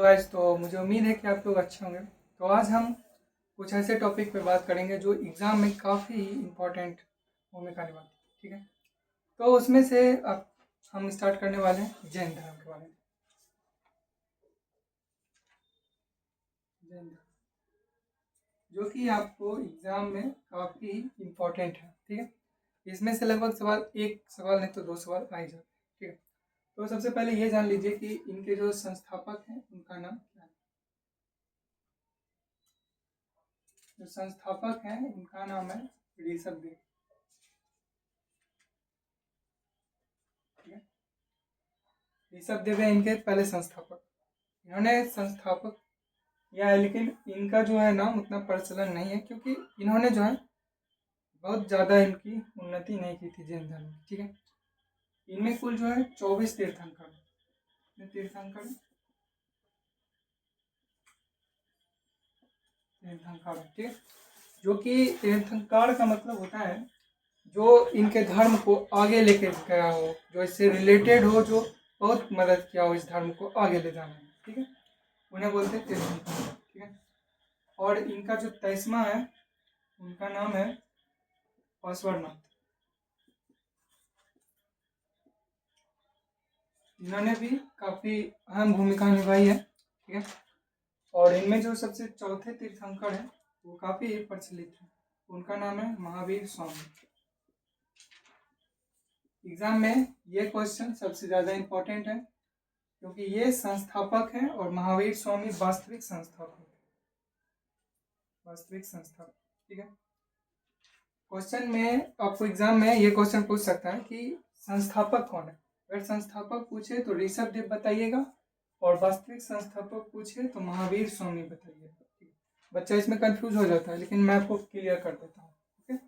Guys, तो मुझे उम्मीद है कि आप लोग अच्छे होंगे। तो आज हम कुछ ऐसे टॉपिक पे बात करेंगे जो एग्ज़ाम में काफ़ी इम्पोर्टेंट भूमिका निभाती है। ठीक है, तो उसमें से अब हम स्टार्ट करने वाले हैं जैन धर्म के बारे में। जैन धर्म जो कि आपको एग्ज़ाम में काफ़ी इम्पोर्टेंट है। ठीक है, इसमें से लगभग सवाल, एक सवाल नहीं तो दो सवाल आ ही जाते हैं। ठीक है, तो सबसे पहले ये जान लीजिए कि इनके जो संस्थापक हैं उनका नाम क्या है। जो संस्थापक हैं उनका नाम है ऋषभदेव। ठीक है, ऋषभदेव है इनके पहले संस्थापक। इन्होंने संस्थापक किया है, लेकिन इनका जो है नाम उतना प्रचलन नहीं है क्योंकि इन्होंने जो है बहुत ज़्यादा इनकी उन्नति नहीं की थी जैन धर्म की। ठीक है, इनमें कुल जो है 24 तीर्थंकर हैं। तीर्थंकर तीर्थंकर है। ठीक है, जो कि तीर्थंकर का मतलब होता है जो इनके धर्म को आगे लेके गया हो, जो इससे रिलेटेड हो, जो बहुत मदद किया हो इस धर्म को आगे ले जाने में। ठीक है, उन्हें बोलते हैं तीर्थंकर। ठीक है, और इनका जो 23वां है उनका नाम है पार्श्वनाथ। इन्होंने भी काफ़ी अहम भूमिका निभाई है। ठीक है, और इनमें जो सबसे चौथे तीर्थंकर हैं वो काफ़ी प्रचलित है। उनका नाम है महावीर स्वामी। एग्जाम में ये क्वेश्चन सबसे ज़्यादा इम्पोर्टेंट है क्योंकि ये संस्थापक हैं और महावीर स्वामी वास्तविक संस्थापक है। वास्तविक संस्थापक। ठीक है, क्वेश्चन में आपको एग्जाम में ये क्वेश्चन पूछ सकता है कि संस्थापक कौन है। अगर संस्थापक पूछे तो ऋषभदेव बताइएगा, और वास्तविक संस्थापक पूछे तो महावीर स्वामी बताइएगा। बच्चा इसमें कंफ्यूज हो जाता है, लेकिन मैं आपको क्लियर कर देता हूँ। ठीक है,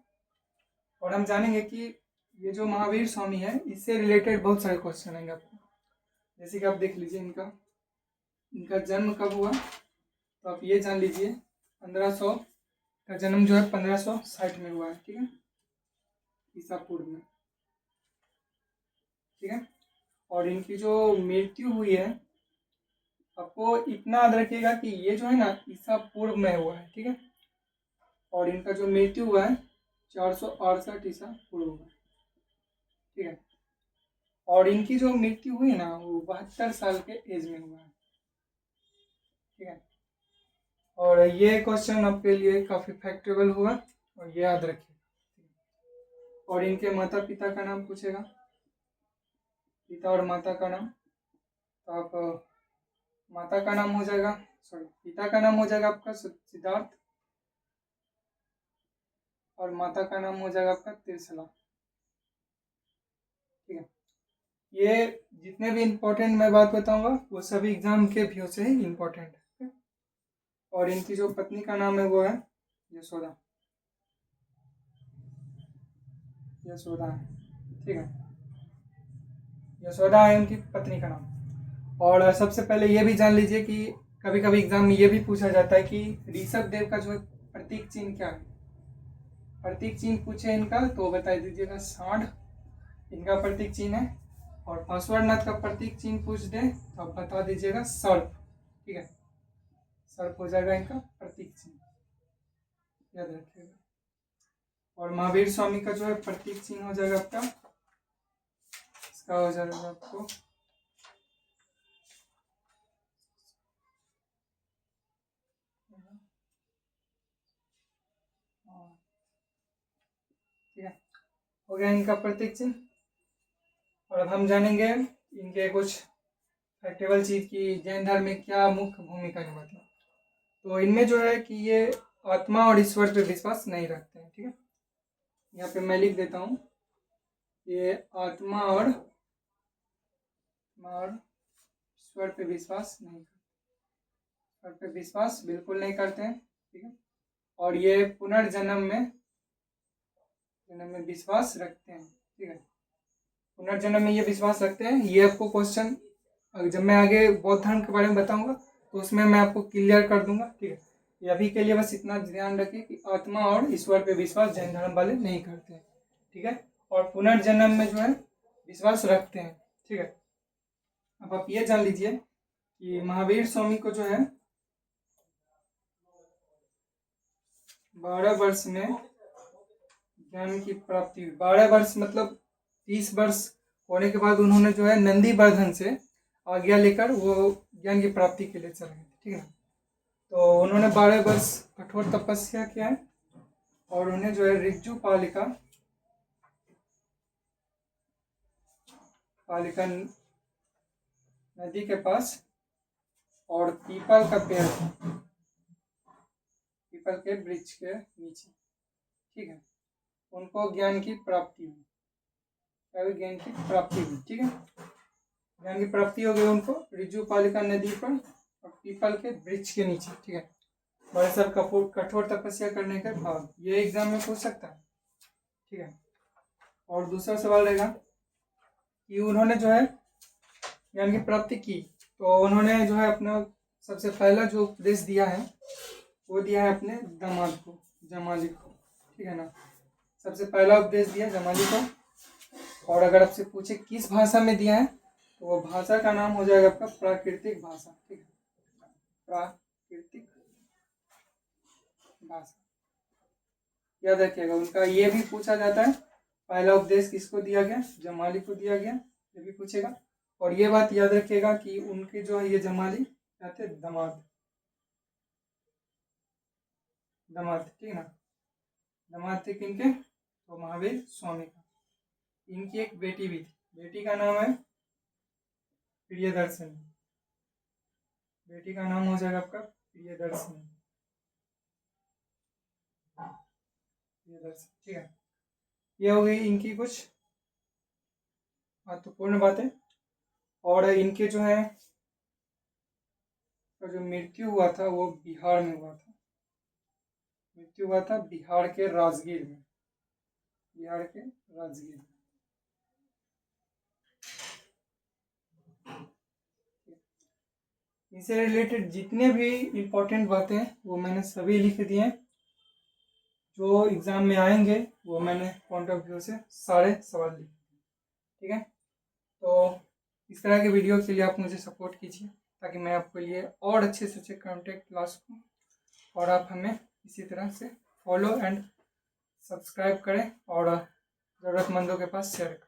और हम जानेंगे कि ये जो महावीर स्वामी है इससे रिलेटेड बहुत सारे क्वेश्चन आएंगे आपको। जैसे कि आप देख लीजिए इनका जन्म कब हुआ, तो आप ये जान लीजिए 1500 का जन्म जो है 1560 में हुआ है। ठीक है, ईसा पूर्व में। ठीक है, और इनकी जो मृत्यु हुई है, आपको इतना याद रखिएगा कि ये जो है ना ईसा पूर्व में हुआ है। ठीक है, और इनका जो मृत्यु हुआ है 468 ईसा पूर्व में। ठीक है, और इनकी जो मृत्यु हुई ना वो 72 साल के एज में हुआ है। ठीक है, और ये क्वेश्चन आपके लिए काफ़ी फैक्टेबल हुआ और ये याद रखिएगा। और इनके माता पिता का नाम पूछेगा, पिता और माता का नाम। तो आप माता का नाम हो जाएगा, पिता का नाम हो जाएगा आपका सिद्धार्थ, और माता का नाम हो जाएगा आपका तिरसला। ठीक है, ये जितने भी इम्पोर्टेंट मैं बात बताऊंगा वो सभी एग्जाम के व्यू से ही इम्पोर्टेंट है। और इनकी जो पत्नी का नाम है वो है यशोदा। यशोदा है। ठीक है, यशोदा है उनकी पत्नी का नाम। और सबसे पहले ये भी जान लीजिए कि कभी कभी एग्जाम में ये भी पूछा जाता है कि ऋषभदेव का जो प्रतीक चिन्ह क्या है। प्रतीक चिन्ह पूछे इनका तो बता दीजिएगा सांड इनका प्रतीक चिन्ह है, और पार्श्वनाथ का प्रतीक चिन्ह पूछ दे तो आप बता दीजिएगा सर्प। ठीक है, सर्प हो जाएगा इनका प्रतीक चिन्ह, याद रखिएगा। और महावीर स्वामी का जो है प्रतीक चिन्ह हो जाएगा आपका, इसका हो जाएगा आपको ठीक है, हो गया इनका प्रतीक चिन्ह। और अब हम जानेंगे इनके कुछ फैक्टेबल चीज की जैन धर्म में क्या मुख्य भूमिका निभाती है। तो इनमें जो है कि ये आत्मा और ईश्वर पे विश्वास नहीं रखते हैं। ठीक है, यहाँ पे मैं लिख देता हूँ, ये आत्मा और ईश्वर पे विश्वास नहीं करते, ईश्वर पे विश्वास बिल्कुल नहीं करते हैं। ठीक है, और ये पुनर्जन्म में विश्वास रखते हैं। ठीक है, पुनर्जन्म में ये विश्वास रखते हैं। ये आपको क्वेश्चन जब मैं आगे बौद्ध धर्म के बारे में बताऊंगा तो उसमें मैं आपको क्लियर कर दूंगा। ठीक है, ये अभी के लिए बस इतना ध्यान रखिए कि आत्मा और ईश्वर पे विश्वास जैन धर्म वाले नहीं करते हैं। ठीक है, और पुनर्जन्म में जो है विश्वास रखते हैं। ठीक है, अब आप ये जान लीजिए कि महावीर स्वामी को जो है 12 वर्ष में ज्ञान की प्राप्ति हुई। 12 वर्ष मतलब 30 वर्ष होने के बाद उन्होंने जो है नंदीवर्धन से आज्ञा लेकर वो ज्ञान की प्राप्ति के लिए चले गए, ठीक है। तो उन्होंने 12 वर्ष कठोर तपस्या किया है और उन्हें जो है ऋज्जु पालिका नदी के पास और पीपल का पेड़, पीपल के वृक्ष के नीचे, ठीक है, उनको ज्ञान की प्राप्ति हुई, ज्ञान की प्राप्ति हुई, ठीक है। ज्ञान की प्राप्ति हो गई उनको ऋज्जु पालिका नदी पर और पीपल के वृक्ष के नीचे, ठीक है। बड़े सर कठोर तपस्या करने के बाद ये एग्जाम में पूछ सकता है, ठीक है। और दूसरा सवाल रहेगा कि उन्होंने जो है ज्ञान की प्राप्ति की, तो उन्होंने जो है अपना सबसे पहला जो उपदेश दिया है वो दिया है अपने दामाद को, जमाली को, ठीक है ना। सबसे पहला उपदेश दिया जमाली को। और अगर आपसे पूछे किस भाषा में दिया है तो वो भाषा का नाम हो जाएगा आपका प्राकृतिक भाषा, ठीक है, प्राकृतिक भाषा। याद रखिएगा, उनका ये भी पूछा जाता है पहला उपदेश किसको दिया गया, जमाली को दिया गया, ये भी पूछेगा। और ये बात याद रखिएगा कि उनके जो है ये जमाली क्या थे, दामाद, ठीक है ना। दामाद थे किनके, तो महावीर स्वामी का। इनकी एक बेटी भी थी, बेटी का नाम है प्रियदर्शनी, बेटी का नाम हो जाएगा आपका प्रियदर्शनी, ठीक है। ये हो गई इनकी कुछ महत्वपूर्ण बातें। और इनके जो है जो मृत्यु हुआ था वो बिहार में हुआ था, मृत्यु हुआ था बिहार के राजगीर में, बिहार के राजगीर में। इनसे रिलेटेड जितने भी इम्पोर्टेंट बातें हैं वो मैंने सभी लिख दिए हैं, जो एग्जाम में आएंगे वो मैंने पॉइंट ऑफ व्यू से सारे सवाल लिखे, ठीक है। तो इस तरह के वीडियो के लिए आप मुझे सपोर्ट कीजिए ताकि मैं आपके लिए और अच्छे से अच्छे कंटेंट ला सकूँ और आप हमें इसी तरह से फॉलो एंड सब्सक्राइब करें और ज़रूरतमंदों के पास शेयर करें।